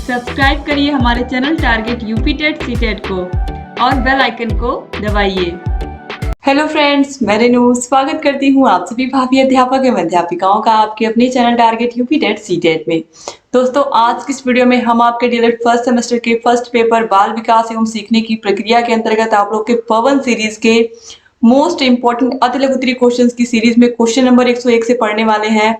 Subscribe करिए हमारे channel target UP TET CTET को और बेल आइकन को दबाइए। हेलो फ्रेंड्स, मैं रेनू स्वागत करती हूँ आप सभी भावी अध्यापक एवं अध्यापिकाओं का आपके अपने channel target UP TET CTET में। दोस्तों, आज की इस वीडियो में हम आपके डीएलएड फर्स्ट सेमेस्टर के फर्स्ट पेपर बाल विकास एवं सीखने की प्रक्रिया के अंतर्गत आप लोग के पवन सीरीज के मोस्ट इंपोर्टेंट अति लघु उत्तरीय क्वेश्चंस की सीरीज में क्वेश्चन नंबर 101 से पढ़ने वाले हैं।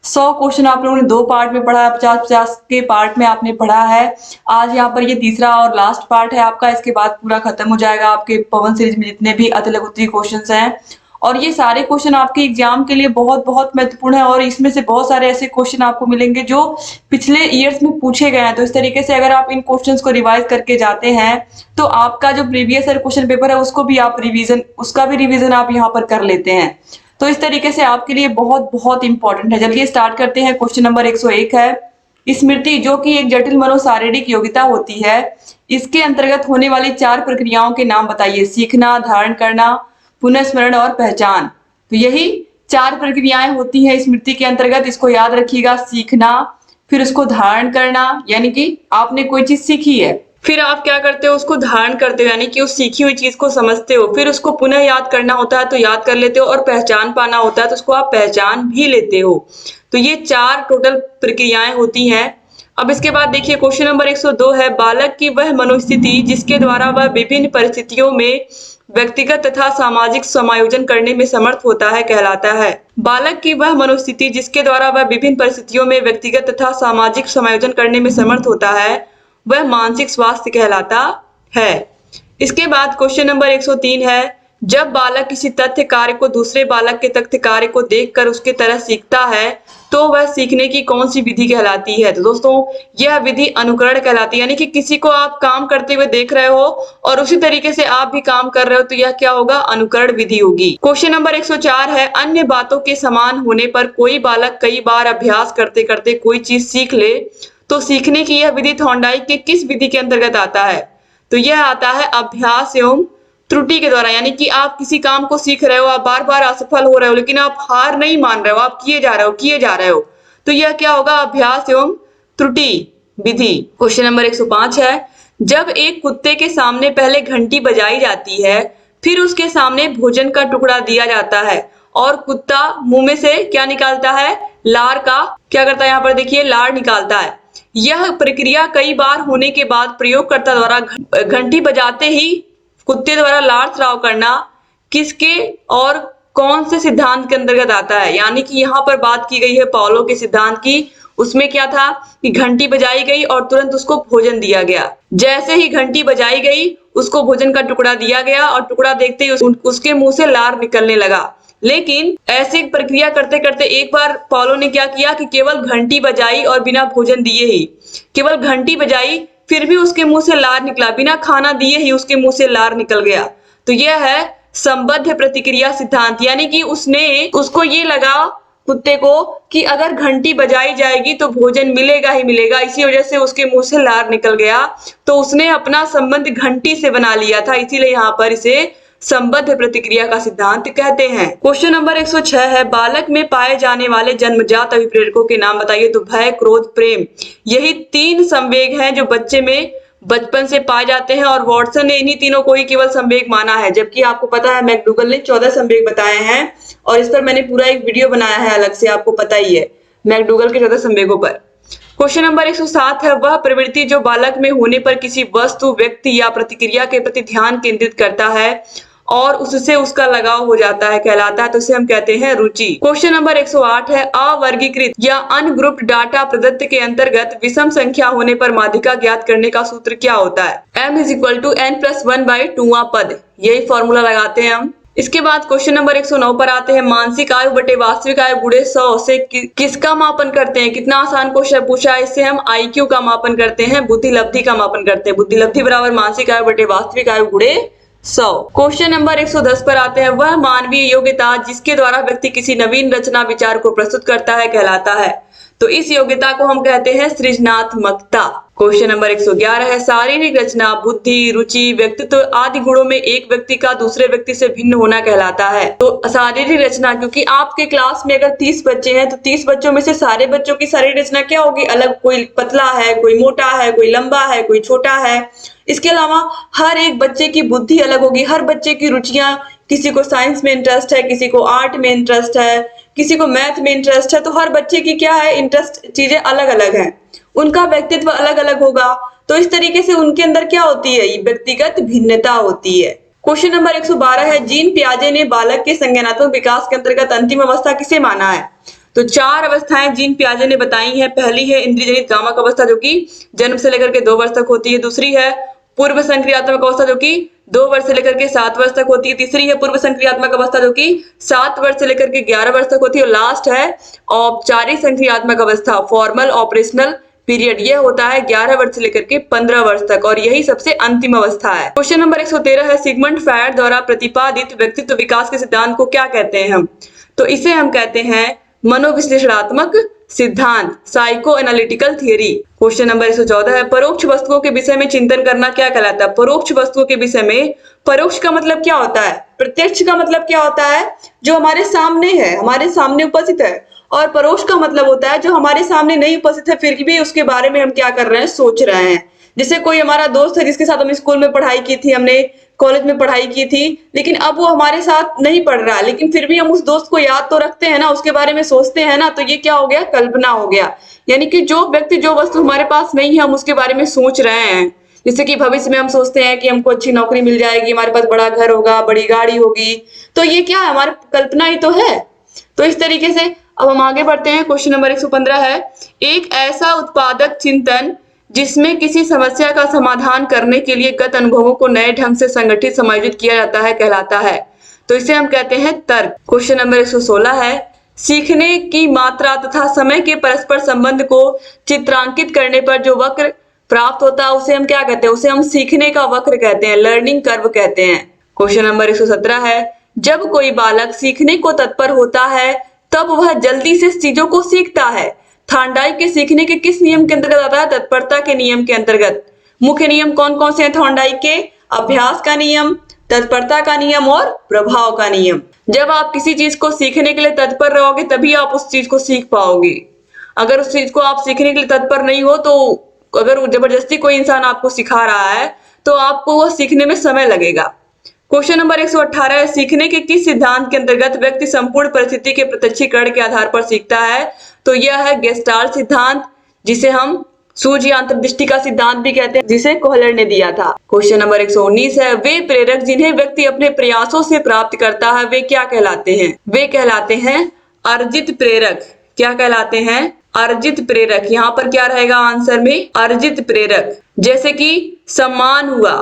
100 क्वेश्चन आप लोगों ने 2 पार्ट में पढ़ा है, 50-50 के पार्ट में आपने पढ़ा है। आज यहाँ पर ये तीसरा और लास्ट पार्ट है आपका। इसके बाद पूरा खत्म हो जाएगा आपके पवन सीरीज में जितने भी अति लघु उत्तरीय क्वेश्चंस हैं। और ये सारे क्वेश्चन आपके एग्जाम के लिए बहुत बहुत महत्वपूर्ण है और इसमें से बहुत सारे ऐसे क्वेश्चन आपको मिलेंगे जो पिछले ईयर्स में पूछे गए हैं। तो इस तरीके से अगर आप इन क्वेश्चंस को रिवाइज करके जाते हैं तो आपका जो प्रीवियस ईयर क्वेश्चन पेपर है उसका भी रिवीजन आप यहाँ पर कर लेते हैं। तो इस तरीके से आपके लिए बहुत बहुत इंपॉर्टेंट है। चलिए स्टार्ट करते हैं। क्वेश्चन नंबर 101 है, स्मृति जो कि एक जटिल मनोशारीरिक योग्यता होती है, इसके अंतर्गत होने वाली 4 प्रक्रियाओं के नाम बताइए। सीखना, धारण करना, पुनःस्मरण और पहचान। तो यही 4 प्रक्रियाएं होती हैं स्मृति के अंतर्गत। इसको याद रखिएगा। सीखना, फिर उसको धारण करना, यानी कि आपने कोई चीज सीखी है, फिर आप क्या करते हो, उसको धारण करते हो, यानी कि उस सीखी हुई चीज को समझते हो, फिर उसको पुनः याद करना होता है तो याद कर लेते हो, और पहचान पाना होता है तो उसको आप पहचान भी लेते हो। तो ये 4 टोटल प्रक्रियाएं होती हैं। अब इसके बाद देखिए क्वेश्चन नंबर 102 है, बालक की वह मनोस्थिति जिसके द्वारा वह विभिन्न परिस्थितियों में व्यक्तिगत तथा सामाजिक समायोजन करने में समर्थ होता है कहलाता है। बालक की वह मनोस्थिति जिसके द्वारा वह विभिन्न परिस्थितियों में व्यक्तिगत तथा सामाजिक समायोजन करने में समर्थ होता है वह मानसिक स्वास्थ्य कहलाता है। इसके बाद क्वेश्चन नंबर 103 है, जब बालक किसी तथ्य कार्य को दूसरे बालक के तथ्य कार्य को देखकर उसके तरह सीखता है तो वह सीखने की कौन सी विधि कहलाती है। तो दोस्तों, यह विधि अनुकरण कहलाती है, यानी कि किसी को आप काम करते हुए देख रहे हो और उसी तरीके से आप भी काम कर रहे हो तो यह क्या होगा, अनुकरण विधि होगी। क्वेश्चन नंबर 104 है, अन्य बातों के समान होने पर कोई बालक कई बार अभ्यास करते करते कोई चीज सीख ले तो सीखने की यह विधि थॉर्नडाइक के किस विधि के अंतर्गत आता है। तो यह आता है अभ्यास एवं त्रुटि के द्वारा, यानी कि आप किसी काम को सीख रहे हो, आप बार बार असफल हो रहे हो लेकिन आप हार नहीं मान रहे हो, आप किए जा रहे हो तो यह क्या होगा, अभ्यास एवं त्रुटि विधि। क्वेश्चन नंबर 105 है, जब एक कुत्ते के सामने पहले घंटी बजाई जाती है, फिर उसके सामने भोजन का टुकड़ा दिया जाता है और कुत्ता मुंह में से क्या निकालता है, लार का क्या करता है, यहाँ पर देखिए लार निकालता है। यह प्रक्रिया कई बार होने के बाद प्रयोगकर्ता द्वारा घंटी बजाते ही कुत्ते द्वारा लार स्राव करना किसके और कौन से सिद्धांत के अंतर्गत आता है। यानी कि यहाँ पर बात की गई है पावलोव के सिद्धांत की। उसमें क्या था कि घंटी बजाई गई और तुरंत उसको भोजन दिया गया। जैसे ही घंटी बजाई गई उसको भोजन का टुकड़ा दिया गया और टुकड़ा देखते ही उसके मुंह से लार निकलने लगा। लेकिन ऐसी प्रक्रिया करते करते एक बार पावलोव ने क्या किया कि केवल घंटी बजाई और बिना भोजन दिए ही, केवल घंटी बजाई फिर भी उसके मुंह से लार निकला, बिना खाना दिए ही उसके मुंह से लार निकल गया। तो यह है संबद्ध प्रतिक्रिया सिद्धांत, यानी कि उसको ये लगा कुत्ते को कि अगर घंटी बजाई जाएगी तो भोजन मिलेगा ही मिलेगा, इसी वजह से उसके मुंह से लार निकल गया। तो उसने अपना संबंध घंटी से बना लिया था, इसीलिए यहाँ पर इसे संबद्ध प्रतिक्रिया का सिद्धांत कहते हैं। क्वेश्चन नंबर 106 है, बालक में पाए जाने वाले जन्मजात अभिप्रेरकों के नाम बताइए। तो भय, क्रोध, प्रेम, यही 3 संवेग हैं जो बच्चे में बचपन से पाए जाते हैं और वॉटसन ने इन्हीं तीनों को ही केवल संवेग माना है, जबकि आपको पता है मैकडूगल ने 14 संवेग बताए हैं और इस पर मैंने पूरा एक वीडियो बनाया है अलग से, आपको पता ही है मैकडूगल के 14 संवेगों पर। क्वेश्चन नंबर 107 है, वह प्रवृत्ति जो बालक में होने पर किसी वस्तु, व्यक्ति या प्रतिक्रिया के प्रति ध्यान केंद्रित करता है और उससे उसका लगाव हो जाता है कहलाता है, तो इसे हम कहते हैं रुचि। क्वेश्चन नंबर 108 है, अवर्गीकृत या अनग्रुप्ड डाटा प्रदत्त के अंतर्गत विषम संख्या होने पर माध्यिका ज्ञात करने का सूत्र क्या होता है। m = n+1/2वां पद, यही फॉर्मूला लगाते हैं हम। इसके बाद क्वेश्चन नंबर 109 पर आते हैं, मानसिक आयु बटे वास्तविक आयु गुणे 100 से किसका मापन करते हैं। कितना आसान क्वेश्चन पूछा है, इससे हम IQ का मापन करते हैं, बुद्धि लब्धि का मापन करते हैं। बुद्धि लब्धि बराबर मानसिक आयु बटे वास्तविक आयु गुणे 100। क्वेश्चन नंबर 110 पर आते हैं, वह मानवीय योग्यता जिसके द्वारा व्यक्ति किसी नवीन रचना विचार को प्रस्तुत करता है कहलाता है। तो इस योग्यता को हम कहते हैं सृजनात्मकता। क्वेश्चन नंबर 111 है, शारीरिक रचना, बुद्धि, रुचि, व्यक्तित्व आदि गुणों में एक व्यक्ति का दूसरे व्यक्ति से भिन्न होना कहलाता है। तो शारीरिक रचना, क्योंकि आपके क्लास में अगर 30 बच्चे हैं तो 30 बच्चों में से सारे बच्चों की शारीरिक रचना क्या होगी? अलग, कोई पतला है, कोई मोटा है, कोई लंबा है, कोई छोटा है। इसके अलावा हर एक बच्चे की बुद्धि अलग होगी, हर बच्चे की रुचियां, किसी को साइंस में इंटरेस्ट है, किसी को आर्ट में इंटरेस्ट है, किसी को मैथ में इंटरेस्ट है। तो हर बच्चे की क्या है, इंटरेस्ट चीजें अलग अलग हैं, उनका व्यक्तित्व अलग अलग होगा। तो इस तरीके से उनके अंदर क्या होती है, ये व्यक्तिगत भिन्नता होती है। क्वेश्चन नंबर 112 है, जीन पियाजे ने बालक के संज्ञानात्मक विकास के अंतर्गत अंतिम अवस्था किसे माना है? तो 4 अवस्थाएं जीन पियाजे ने बताई हैं। पहली है इंद्रिय जनित गामक अवस्था, जो कि जन्म से लेकर के 2 वर्ष तक होती है। दूसरी है पूर्व संक्रियात्मक अवस्था, जो कि 2 वर्ष से लेकर के 7 वर्ष तक होती है। तीसरी है पूर्व संक्रियात्मक अवस्था, जो कि 7 वर्ष से लेकर के 11 वर्ष तक होती है। और लास्ट है औपचारिक संक्रियात्मक अवस्था, फॉर्मल ऑपरेशनल पीरियड, यह होता है 11 वर्ष से लेकर के 15 वर्ष तक, और यही सबसे अंतिम अवस्था है। क्वेश्चन नंबर 113 है, सिगमंड फ्रायड द्वारा प्रतिपादित व्यक्तित्व विकास के सिद्धांत को क्या कहते हैं हम? तो इसे हम कहते हैं मनोविश्लेषणात्मक सिद्धांत, psycho analytical theory. Question number 114 है, परोक्ष वस्तुओं के विषय में चिंतन करना क्या कहलाता है? परोक्ष वस्तुओं के विषय में, परोक्ष का मतलब क्या होता है? प्रत्यक्ष का मतलब क्या होता है? जो हमारे सामने है, हमारे सामने उपस्थित है। और परोक्ष का मतलब होता है जो हमारे सामने नहीं उपस्थित है, फिर भी उसके बारे में हम क्या कर रहे हैं, सोच रहे हैं। जैसे कोई हमारा दोस्त है जिसके साथ हम स्कूल में पढ़ाई की थी, हमने कॉलेज में पढ़ाई की थी, लेकिन अब वो हमारे साथ नहीं पढ़ रहा है, लेकिन फिर भी हम उस दोस्त को याद तो रखते हैं ना, उसके बारे में सोचते हैं ना। तो ये क्या हो गया, कल्पना हो गया। यानी कि जो व्यक्ति, जो वस्तु हमारे पास नहीं है, हम उसके बारे में सोच रहे हैं। जैसे कि भविष्य में हम सोचते हैं कि हमको अच्छी नौकरी मिल जाएगी, हमारे पास बड़ा घर होगा, बड़ी गाड़ी होगी। तो ये क्या है, हमारी कल्पना ही तो है। तो इस तरीके से अब हम आगे बढ़ते हैं। क्वेश्चन नंबर 115 है, एक ऐसा उत्पादक चिंतन जिसमें किसी समस्या का समाधान करने के लिए गत अनुभवों को नए ढंग से संगठित समायोजित किया जाता है कहलाता है। तो इसे हम कहते हैं तर्क। क्वेश्चन नंबर 116 है, सीखने की मात्रा तथा समय के परस्पर संबंध को चित्रांकित करने पर जो वक्र प्राप्त होता है उसे हम क्या कहते हैं? उसे हम सीखने का वक्र कहते हैं, लर्निंग कर्व कहते हैं। क्वेश्चन नंबर 117 है, जब कोई बालक सीखने को तत्पर होता है तब वह जल्दी से चीजों को सीखता है। थॉर्नडाइक के सीखने के किस नियम के अंतर्गत आता है? तत्परता के नियम के अंतर्गत। मुख्य नियम कौन कौन से हैं थॉर्नडाइक के? अभ्यास का नियम, तत्परता का नियम और प्रभाव का नियम। जब आप किसी चीज को सीखने के लिए तत्पर रहोगे तभी आप उस चीज को सीख पाओगे। अगर उस चीज को आप सीखने के लिए तत्पर नहीं हो, तो अगर जबरदस्ती कोई इंसान आपको सिखा रहा है तो आपको वह सीखने में समय लगेगा। क्वेश्चन नंबर 118 है, सीखने के किस सिद्धांत के अंतर्गत व्यक्ति संपूर्ण परिस्थिति के प्रत्यक्षीकरण के आधार पर सीखता है? तो यह है गेस्टाल्ट सिद्धांत, जिसे हम सूझ या अंतर्दृष्टि का सिद्धांत भी कहते हैं, जिसे कोहलर ने दिया था। क्वेश्चन नंबर 119 है, वे प्रेरक जिन्हें व्यक्ति अपने प्रयासों से प्राप्त करता है वे क्या कहलाते हैं? वे कहलाते हैं अर्जित प्रेरक। क्या कहलाते हैं? अर्जित प्रेरक। यहाँ पर क्या रहेगा आंसर में? अर्जित प्रेरक। जैसे कि सम्मान हुआ,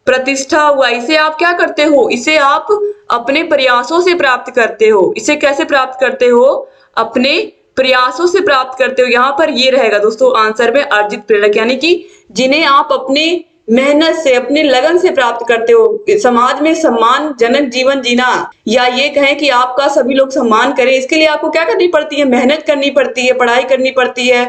प्रतिष्ठा हुआ, इसे आप क्या करते हो? इसे आप अपने प्रयासों से प्राप्त करते हो। इसे कैसे प्राप्त करते हो? अपने प्रयासों से प्राप्त करते हो। यहाँ पर ये रहेगा दोस्तों आंसर में अर्जित प्रेरक, यानी कि जिन्हें आप अपने मेहनत से, अपने लगन से प्राप्त करते हो। समाज में सम्मानजनक जीवन जीना, या ये कहें कि आपका सभी लोग सम्मान करें, इसके लिए आपको क्या करनी पड़ती है? मेहनत करनी पड़ती है, पढ़ाई करनी पड़ती है।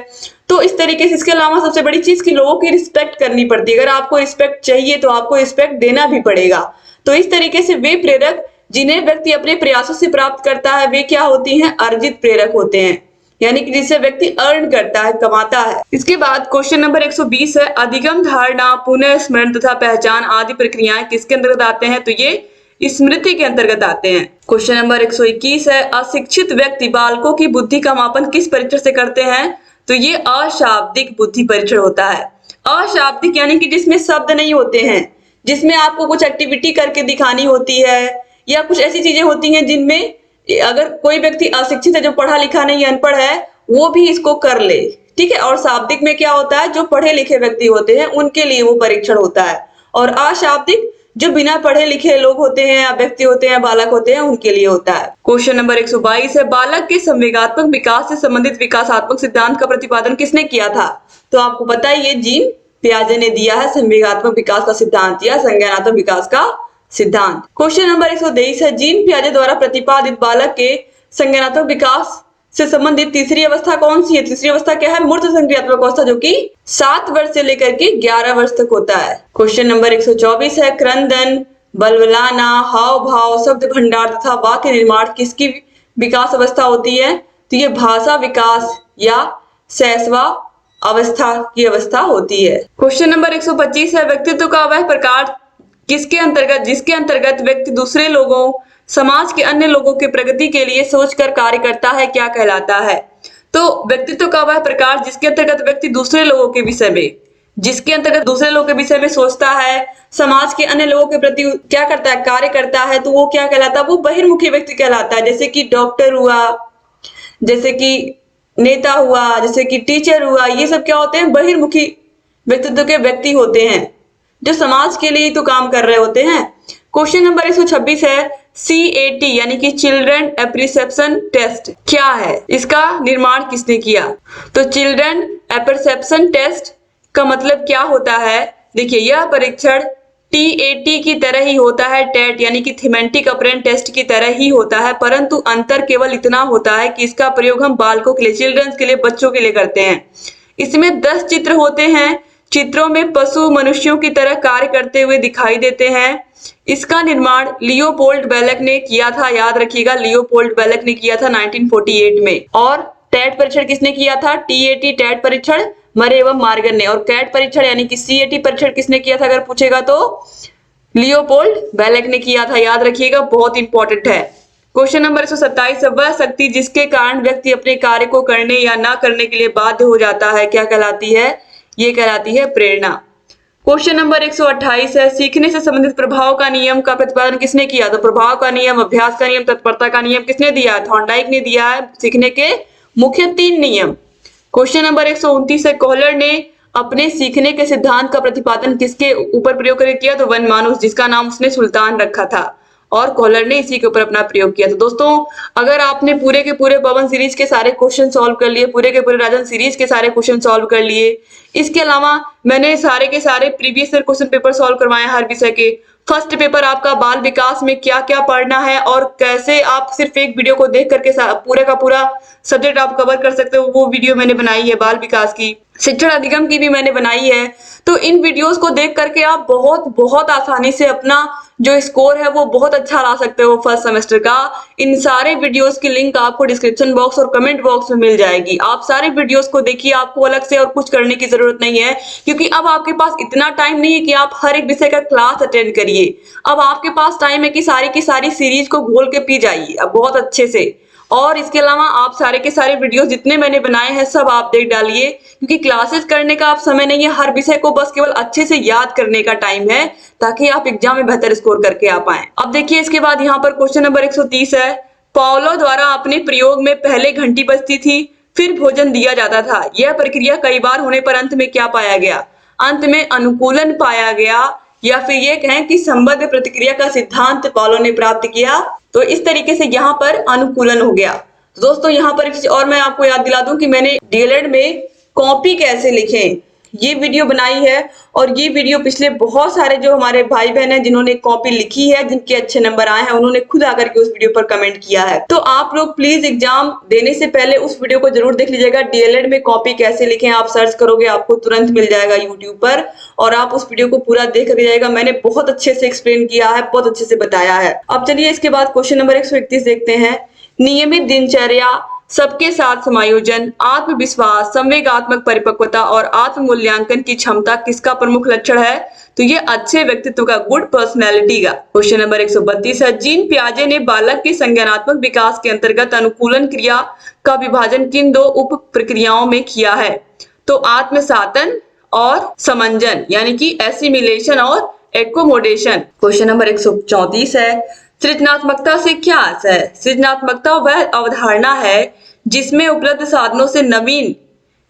तो इस तरीके से, इसके अलावा सबसे बड़ी चीज कि लोगों की रिस्पेक्ट करनी पड़ती है। अगर आपको रिस्पेक्ट चाहिए तो आपको रिस्पेक्ट देना भी पड़ेगा। तो इस तरीके से वे प्रेरक जिन्हें व्यक्ति अपने प्रयासों से प्राप्त करता है वे क्या होती हैं? अर्जित प्रेरक होते हैं, यानी कि जिससे व्यक्ति अर्न करता है, कमाता है। इसके बाद क्वेश्चन नंबर 120 है, अधिगम, धारणा, पुनः स्मरण तथा पहचान आदि प्रक्रियाएं किसके अंतर्गत आते हैं? तो ये स्मृति के अंतर्गत आते हैं। क्वेश्चन नंबर 121 है, अशिक्षित व्यक्ति बालकों की बुद्धि का मापन किस परीक्षण से करते हैं? तो ये अशाब्दिक बुद्धि परीक्षण होता है। अशाब्दिक यानी कि जिसमें शब्द नहीं होते हैं, जिसमें आपको कुछ एक्टिविटी करके दिखानी होती है, या कुछ ऐसी चीजें होती हैं जिनमें अगर कोई व्यक्ति अशिक्षित है, जो पढ़ा लिखा नहीं, अनपढ़ है, वो भी इसको कर ले, ठीक है। और शाब्दिक में क्या होता है? जो पढ़े लिखे व्यक्ति होते हैं उनके लिए वो परीक्षण होता है। और अशाब्दिक जो बिना पढ़े लिखे लोग होते हैं, या व्यक्ति होते हैं, बालक होते हैं, उनके लिए होता है। क्वेश्चन नंबर 122 है, बालक के संवेगात्मक विकास से संबंधित विकासात्मक सिद्धांत का प्रतिपादन किसने किया था? तो आपको पता है ये जीन पियाजे ने दिया है संवेगात्मक विकास का सिद्धांत या संज्ञानात्मक विकास का सिद्धांत। क्वेश्चन नंबर 123 है, जीन पियाजे द्वारा प्रतिपादित बालक के संज्ञानात्मक विकास से संबंधित तीसरी अवस्था कौन सी है? तीसरी अवस्था क्या है? मूर्त संक्रियात्मक अवस्था, जो कि 7 वर्ष से लेकर के 11 वर्ष तक होता है। क्वेश्चन नंबर 124 है, क्रंदन, बलबलाना, हाव भाव, शब्द भंडार तथा वाक्य निर्माण किसकी विकास अवस्था होती है? तो ये भाषा विकास या शैशवा अवस्था की अवस्था होती है। क्वेश्चन नंबर 125 है, व्यक्तित्व का वह प्रकार जिसके अंतर्गत व्यक्ति दूसरे लोगों, समाज के अन्य लोगों के प्रगति के लिए सोचकर कार्य करता है, क्या कहलाता है? तो व्यक्तित्व का वह प्रकार जिसके अंतर्गत व्यक्ति दूसरे लोगों के विषय में सोचता है, समाज के अन्य लोगों के प्रति क्या करता है? कार्य करता है, तो वो क्या कहलाता है? वो बहिर्मुखी व्यक्ति कहलाता है। जैसे कि डॉक्टर हुआ, जैसे कि नेता हुआ, जैसे कि टीचर हुआ, ये सब क्या होते हैं? बहिर्मुखी व्यक्तित्व के व्यक्ति होते हैं, जो समाज के लिए तो काम कर रहे होते हैं। क्वेश्चन नंबर 126 है, CAT यानी कि चिल्ड्रन एप्रिसिएशन टेस्ट क्या है? इसका निर्माण किसने किया? तो चिल्ड्रन एप्रिसिएशन टेस्ट का मतलब क्या होता है? देखिए, यह परीक्षण TAT की तरह ही होता है, टेट यानी कि थीमेटिक अपेरेंट टेस्ट की तरह ही होता है, परंतु अंतर केवल इतना होता है कि इसका प्रयोग हम बालकों के लिए, चिल्ड्रंस के लिए, बच्चों के लिए करते हैं। इसमें 10 चित्र होते हैं। चित्रों में पशु मनुष्यों की तरह कार्य करते हुए दिखाई देते हैं। इसका निर्माण लियोपोल्ड बेलेक ने किया था, याद रखिएगा, लियोपोल्ड बेलेक ने किया था 1948 में। और टेट परीक्षण किसने किया था? TAT टेट परीक्षण मरे एवं मार्गन ने। और कैट परीक्षण यानी कि CAT परीक्षण किसने किया था अगर पूछेगा तो? लियोपोल्ड बेलेक ने किया था, याद रखिएगा, बहुत इंपॉर्टेंट है। क्वेश्चन नंबर 127, वह शक्ति जिसके कारण व्यक्ति अपने कार्य को करने या ना करने के लिए बाध्य हो जाता है, क्या कहलाती है? ये कहलाती है प्रेरणा। क्वेश्चन नंबर 128 है, सीखने से संबंधित प्रभाव का नियम का प्रतिपादन किसने किया? तो प्रभाव का नियम, अभ्यास का नियम, तत्परता का नियम किसने दिया है? थॉर्नडाइक ने दिया है सीखने के मुख्य 3 नियम। क्वेश्चन नंबर 129 है, कोहलर ने अपने सीखने के सिद्धांत का प्रतिपादन किसके ऊपर प्रयोग करके किया? तो वन मानुस, जिसका नाम उसने सुल्तान रखा था, और कोहलर ने इसी के ऊपर अपना प्रयोग किया। तो दोस्तों, अगर आपने पूरे के पूरे पवन सीरीज के सारे क्वेश्चन सॉल्व कर लिए, पूरे के पूरे राजन सीरीज के सारे क्वेश्चन सॉल्व कर लिए, इसके अलावा मैंने सारे के सारे previous year question paper solve करवाए हर विषय के। फर्स्ट पेपर आपका बाल विकास में क्या क्या पढ़ना है और कैसे आप सिर्फ एक वीडियो को देख करके पूरे का पूरा सब्जेक्ट आप कवर कर सकते हो, वो वीडियो मैंने बनाई है। बाल विकास की, शिक्षण अधिगम की भी मैंने बनाई है। तो इन वीडियोस को देख करके आप बहुत बहुत आसानी से अपना जो स्कोर है वो बहुत अच्छा ला सकते हो फर्स्ट सेमेस्टर का। इन सारे वीडियोस की लिंक आपको डिस्क्रिप्शन बॉक्स और कमेंट बॉक्स में मिल जाएगी। आप सारे वीडियोस को देखिए, आपको अलग से और कुछ करने की जरूरत नहीं है, क्योंकि अब आपके पास इतना टाइम नहीं है कि आप हर एक विषय का क्लास अटेंड करिए। अब आपके पास टाइम है कि सारी की सारी सीरीज को घोल के पी जाइए अब बहुत अच्छे से। और इसके अलावा आप सारे के सारे वीडियोस जितने मैंने बनाए हैं सब आप देख डालिए, क्योंकि क्लासेस करने का आप समय नहीं है, हर विषय को बस केवल अच्छे से याद करने का टाइम है, ताकि आप एग्जाम में बेहतर स्कोर करके आ पाए। अब देखिए, इसके बाद यहाँ पर क्वेश्चन नंबर 130 है, पाओलो द्वारा अपने प्रयोग में पहले घंटी बजती थी, फिर भोजन दिया जाता था। यह प्रक्रिया कई बार होने पर अंत में क्या पाया गया? अंत में अनुकूलन पाया गया, या फिर ये कहें कि संबद्ध प्रतिक्रिया का सिद्धांत पाओलो ने प्राप्त किया। तो इस तरीके से यहाँ पर अनुकूलन हो गया। तो दोस्तों, यहाँ पर और मैं आपको याद दिला दूं कि मैंने डीएलएड में कॉपी कैसे लिखें ये वीडियो बनाई है, और ये वीडियो पिछले बहुत सारे जो हमारे भाई बहन हैं जिन्होंने कॉपी लिखी है, जिनके अच्छे नंबर आए हैं, उन्होंने खुद आकर के उस वीडियो पर कमेंट किया है। तो आप लोग प्लीज एग्जाम देने से पहले उस वीडियो को जरूर देख लीजिएगा। डीएलएड में कॉपी कैसे लिखें आप सर्च करोगे, आपको तुरंत मिल जाएगा यूट्यूब पर, और आप उस वीडियो को पूरा देख कर जाएगा। मैंने बहुत अच्छे से एक्सप्लेन किया है, बहुत अच्छे से बताया है। अब चलिए इसके बाद क्वेश्चन नंबर 131 देखते हैं। नियमित दिनचर्या, सबके साथ समायोजन, आत्मविश्वास, संवेगात्मक परिपक्वता और आत्म मूल्यांकन की क्षमता किसका प्रमुख लक्षण है? तो ये अच्छे व्यक्तित्व का, गुड पर्सनैलिटी का। क्वेश्चन नंबर 132 है, जीन पियाजे ने बालक के संज्ञानात्मक विकास के अंतर्गत अनुकूलन क्रिया का विभाजन किन 2 उप प्रक्रियाओं में किया है? तो आत्मसातन और समंजन, यानी कि एसिमिलेशन और एकोमोडेशन। क्वेश्चन नंबर 134 है, सृजनात्मकता से क्या अर्थ है? सृजनात्मकता वह अवधारणा है जिसमें उपलब्ध साधनों से नवीन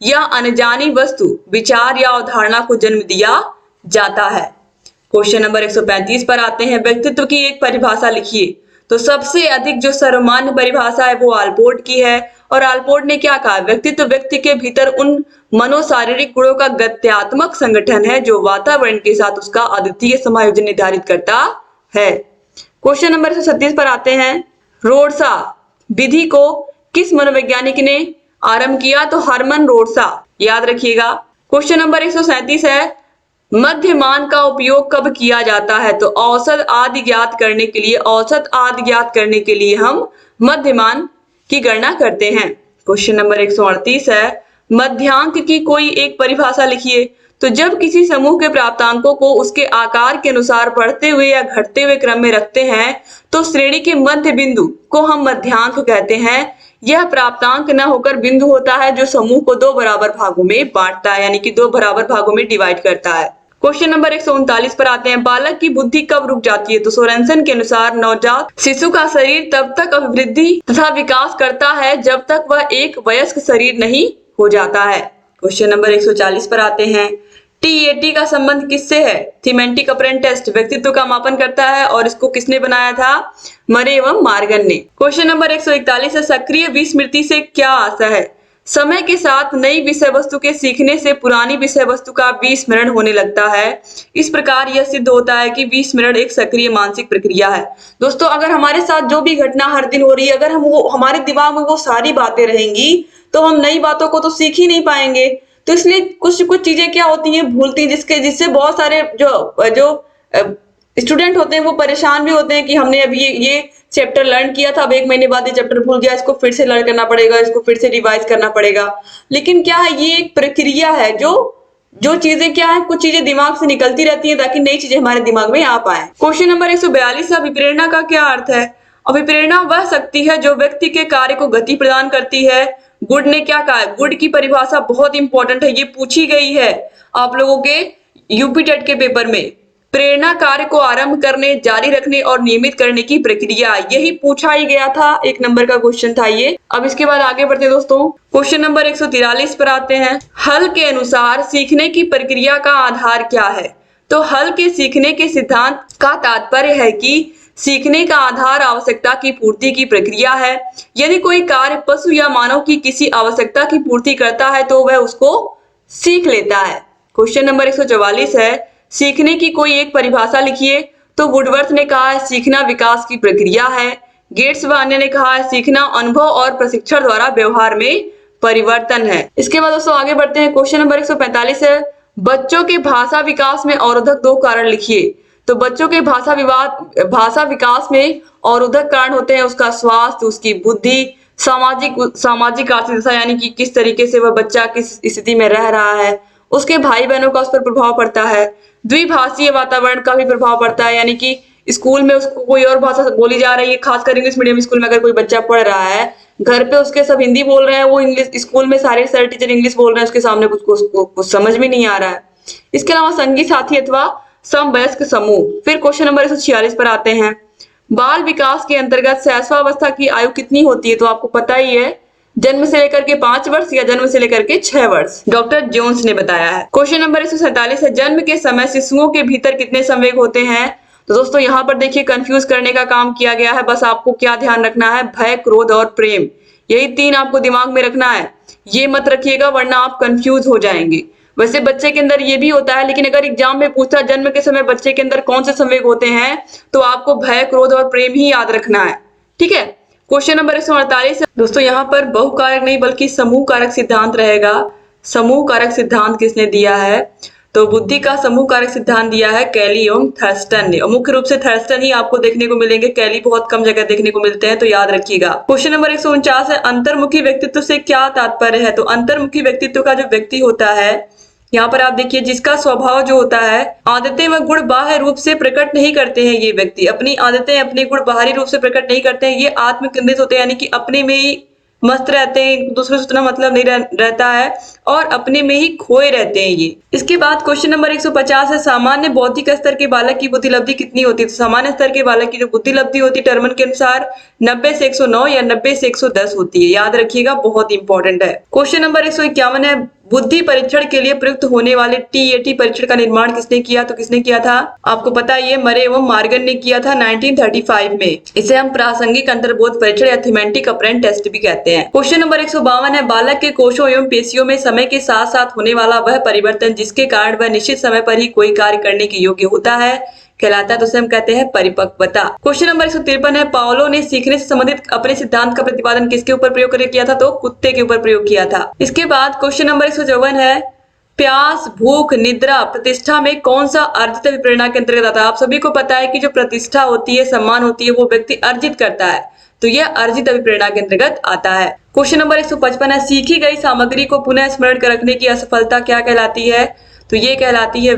या अनजानी वस्तु, विचार या अवधारणा को जन्म दिया जाता है। क्वेश्चन नंबर 135 पर आते हैं, व्यक्तित्व की एक परिभाषा लिखिए। तो सबसे अधिक जो सर्वमान्य परिभाषा है वो आल्पोर्ट की है, और आल्पोर्ट ने क्या कहा? व्यक्तित्व व्यक्ति के भीतर उन मनोशारीरिक गुणों का गत्यात्मक संगठन है जो वातावरण के साथ उसका अद्वितीय समायोजन निर्धारित करता है। क्वेश्चन नंबर 136 पर आते हैं, रोड्सा विधि को किस मनोवैज्ञानिक ने आरंभ किया? तो हरमन रोड्सा, याद रखिएगा। क्वेश्चन नंबर 137 है, मध्यमान का उपयोग कब किया जाता है? तो औसत आदि ज्ञात करने के लिए, औसत आदि ज्ञात करने के लिए हम मध्यमान की गणना करते हैं। क्वेश्चन नंबर 138 है, मध्यांक की कोई एक परिभाषा लिखिए। तो जब किसी समूह के प्राप्तांकों को उसके आकार के अनुसार बढ़ते हुए या घटते हुए क्रम में रखते हैं तो श्रेणी के मध्य बिंदु को हम मध्यांक कहते हैं। यह प्राप्तांक न होकर बिंदु होता है जो समूह को दो बराबर भागों में बांटता है, यानी कि दो बराबर भागों में डिवाइड करता है। क्वेश्चन नंबर 139 पर आते हैं, बालक की बुद्धि कब रुक जाती है? तो सोरेनसन के अनुसार नवजात शिशु का शरीर तब तक अभिवृद्धि तथा विकास करता है जब तक वह एक वयस्क शरीर नहीं हो जाता है। क्वेश्चन नंबर 140 पर आते हैं, TAT का संबंध किससे है? थीमेटिक अपरेंट टेस्ट व्यक्तित्व का मापन करता है और इसको किसने बनाया था? मरे एवं मार्गन ने। क्वेश्चन नंबर 141 है, सक्रिय विस्मृति से क्या आशा है? समय के साथ नई विषय वस्तु के सीखने से पुरानी विषय वस्तु का विस्मरण होने लगता है। इस प्रकार यह सिद्ध होता है कि विस्मरण एक सक्रिय मानसिक प्रक्रिया है। दोस्तों, अगर हमारे साथ जो भी घटना हर दिन हो रही है, अगर हम वो हमारे दिमाग में वो सारी बातें रहेंगी तो हम नई बातों को तो सीख ही नहीं पाएंगे। तो इसलिए कुछ कुछ चीजें क्या होती हैं, भूलती हैं, जिससे बहुत सारे जो स्टूडेंट होते हैं वो परेशान भी होते हैं कि हमने अभी ये चैप्टर लर्न किया था, अब एक महीने बाद ये चैप्टर भूल गया, इसको फिर से लर्न करना पड़ेगा, इसको फिर से रिवाइज करना पड़ेगा। लेकिन क्या है, ये एक प्रक्रिया है। जो चीजें क्या है, कुछ चीजें दिमाग से निकलती रहती हैं ताकि नई चीजें हमारे दिमाग में आ पाए। क्वेश्चन नंबर 142 है, अभिप्रेरणा का क्या अर्थ है? अभिप्रेरणा वह शक्ति है जो व्यक्ति के कार्य को गति प्रदान करती है। गुड ने क्या कहा? गुड की परिभाषा बहुत इंपॉर्टेंट है, ये पूछी गई है आप लोगों के यूपी टेट के पेपर में। प्रेरणा कार्य को आरंभ करने, जारी रखने और नियमित करने की प्रक्रिया, यही पूछा ही गया था, 1 नंबर का क्वेश्चन था ये। अब इसके बाद आगे बढ़ते दोस्तों, क्वेश्चन नंबर 143 पर आते हैं, हल के अनुसार सीखने की प्रक्रिया का आधार क्या है? तो हल के सीखने के सिद्धांत का तात्पर्य है कि सीखने का आधार आवश्यकता की पूर्ति की प्रक्रिया है। यदि कोई कार्य पशु या मानव की किसी आवश्यकता की पूर्ति करता है तो वह उसको सीख लेता है। क्वेश्चन नंबर 144 है, सीखने की कोई एक परिभाषा लिखिए। तो वुडवर्थ ने कहा है सीखना विकास की प्रक्रिया है। गेट्स व अन्य ने कहा है सीखना अनुभव और प्रशिक्षण द्वारा व्यवहार में परिवर्तन है। इसके बाद दोस्तों आगे बढ़ते हैं, क्वेश्चन नंबर 145 है, बच्चों के भाषा विकास में अवरोधक 2 कारण लिखिए। तो बच्चों के भाषा विकास में अवरोधक कारण होते हैं उसका स्वास्थ्य, उसकी बुद्धि, सामाजिक आर्थिक दशा, यानी कि किस तरीके से वह बच्चा किस स्थिति में रह रहा है, उसके भाई बहनों का उस पर प्रभाव पड़ता है, द्विभाषीय वातावरण का भी प्रभाव पड़ता है, यानी कि स्कूल में उसको कोई और भाषा बोली जा रही है, खासकर इंग्लिश मीडियम स्कूल में अगर कोई बच्चा पढ़ रहा है, घर पे उसके सब हिंदी बोल रहे हैं, वो इंग्लिश स्कूल में सारे सर टीचर इंग्लिश बोल रहे हैं, उसके सामने कुछ समझ में नहीं आ रहा है। इसके अलावा संगी साथी अथवा समवयस्क समूह। फिर क्वेश्चन नंबर 146 पर आते हैं, बाल विकास के अंतर्गत शैशवावस्था की आयु कितनी होती है? तो आपको पता ही है, जन्म से लेकर के 5 वर्ष या जन्म से लेकर के 6 वर्ष, डॉक्टर जोन्स ने बताया है। क्वेश्चन नंबर 147 है, जन्म के समय शिशुओं के भीतर कितने संवेग होते हैं? तो दोस्तों यहाँ पर देखिए कंफ्यूज करने का काम किया गया है। बस आपको क्या ध्यान रखना है, भय, क्रोध और प्रेम, यही 3 आपको दिमाग में रखना है। ये मत रखिएगा वरना आप कंफ्यूज हो जाएंगे। वैसे बच्चे के अंदर ये भी होता है, लेकिन अगर एग्जाम में पूछा जन्म के समय बच्चे के अंदर कौन से संवेग होते हैं तो आपको भय, क्रोध और प्रेम ही याद रखना है। ठीक है। क्वेश्चन नंबर 148 दोस्तों, यहाँ पर बहुकारक नहीं बल्कि समूह कारक सिद्धांत रहेगा। समूह कारक सिद्धांत किसने दिया है? तो बुद्धि का समूह कारक सिद्धांत दिया है कैली एवं थर्स्टन ने, और मुख्य रूप से थर्स्टन ही आपको देखने को मिलेंगे, कैली बहुत कम जगह देखने को मिलते हैं, तो याद रखिएगा। क्वेश्चन नंबर 149 है, अंतर्मुखी व्यक्तित्व से क्या तात्पर्य है? तो अंतर्मुखी व्यक्तित्व का जो व्यक्ति होता है, यहाँ पर आप देखिए जिसका स्वभाव जो होता है, आदतें व गुण बाह्य रूप से प्रकट नहीं करते हैं। ये व्यक्ति अपनी आदतें, अपने गुण बाहरी रूप से प्रकट नहीं करते हैं। ये आत्म केंद्रित होते हैं, यानी कि अपने में ही मस्त रहते हैं, दूसरे से उतना मतलब नहीं रहता है और अपने में ही खोए रहते हैं ये। इसके बाद क्वेश्चन नंबर 150 है, सामान्य बौद्धिक स्तर के बालक की बुद्धिलब्धि कितनी होती है? तो सामान्य स्तर के बालक की जो बुद्धिलब्धि होती है टर्मन के अनुसार 90 से 109 या 90 से 110 होती है, याद रखिएगा, बहुत इंपॉर्टेंट है। क्वेश्चन नंबर 151 है, बुद्धि परीक्षण के लिए प्रयुक्त होने वाले TAT परीक्षण का निर्माण किसने किया? तो किसने किया था? आपको पता है, ये मरे एवं मार्गन ने किया था 1935 में। इसे हम प्रासंगिक अंतर्बोध परीक्षण या थीमेटिक अपरेंट टेस्ट भी कहते हैं। क्वेश्चन नंबर 152 है, बालक के कोशों एवं पेशियों में समय के साथ साथ होने वाला वह परिवर्तन जिसके कारण वह निश्चित समय पर ही कोई कार्य करने के योग्य होता है, कहलाता है, तो उसे हम कहते हैं परिपक्वता। क्वेश्चन नंबर 153 है, पाओलो ने सीखने से संबंधित अपने सिद्धांत का प्रतिपादन किसके ऊपर प्रयोग करके किया था? तो कुत्ते के ऊपर प्रयोग किया था। इसके बाद क्वेश्चन नंबर 154 है, प्यास, भूख, निद्रा, प्रतिष्ठा में कौन सा अर्जित अभिप्रेरणा के अंतर्गत आता है? आप सभी को पता है कि जो प्रतिष्ठा होती है, सम्मान होती है, वो व्यक्ति अर्जित करता है, तो यह अर्जित अभिप्रेरणा के अंतर्गत आता है। क्वेश्चन नंबर 155 है, सीखी गई सामग्री को पुनः स्मरण कर रखने की असफलता क्या कहलाती है? तो ये कहलाती है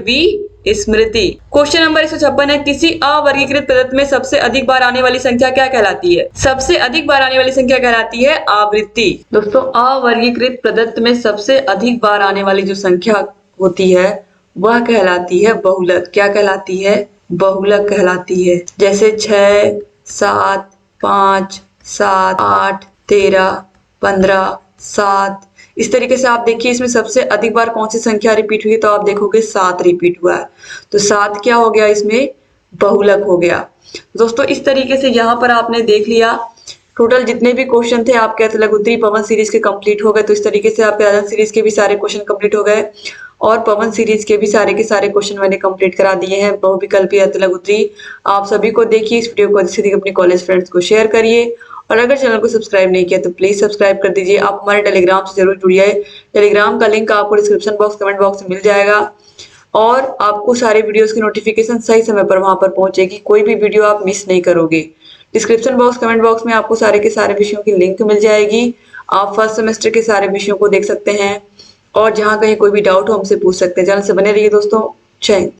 विस्मृति। क्वेश्चन नंबर 156 है, किसी अवर्गीकृत पदार्थ में सबसे अधिक बार आने वाली संख्या क्या कहलाती है? सबसे अधिक बार आने वाली संख्या कहलाती है आवृत्ति। दोस्तों, अवर्गीकृत पदार्थ में सबसे अधिक बार आने वाली जो संख्या होती है वह कहलाती है बहुलक। क्या कहलाती है? बहुलक कहलाती है। जैसे 6, 7, 5, 7, 8, 13, 15, 7। इस तरीके से आप देखिए इसमें सबसे अधिक बार कौन सी संख्या रिपीट हुई है? तो आप देखोगे 7 रिपीट हुआ है, तो 7 क्या हो गया? इसमें बहुलक हो गया। दोस्तों, इस तरीके से यहाँ पर आपने देख लिया टोटल जितने भी क्वेश्चन थे आपके लघुत्तरी पवन सीरीज के कंप्लीट हो गए। तो इस तरीके से आपके राजन सीरीज के भी सारे क्वेश्चन कंप्लीट हो गए और पवन सीरीज के भी सारे क्वेश्चन मैंने कंप्लीट करा दिए हैं। बहुविकल्पी लघुत्तरी आप सभी को देखिए, इस वीडियो को अधिक से अधिक अपने कॉलेज फ्रेंड्स को शेयर करिए और अगर चैनल को सब्सक्राइब नहीं किया तो प्लीज सब्सक्राइब कर दीजिए। आप हमारे टेलीग्राम से जरूर जुड़िए। टेलीग्राम का लिंक आपको डिस्क्रिप्शन बॉक्स, कमेंट बॉक्स में मिल जाएगा और आपको सारे वीडियोस की नोटिफिकेशन सही समय पर वहां पर पहुंचेगी। कोई भी वीडियो आप मिस नहीं करोगे। डिस्क्रिप्शन बॉक्स, कमेंट बॉक्स में आपको सारे के सारे विषयों की लिंक मिल जाएगी। आप फर्स्ट सेमेस्टर के सारे विषयों को देख सकते हैं और जहां कहीं कोई भी डाउट हो हमसे पूछ सकते हैं। चैनल से बने रहिए दोस्तों। जय हिंद।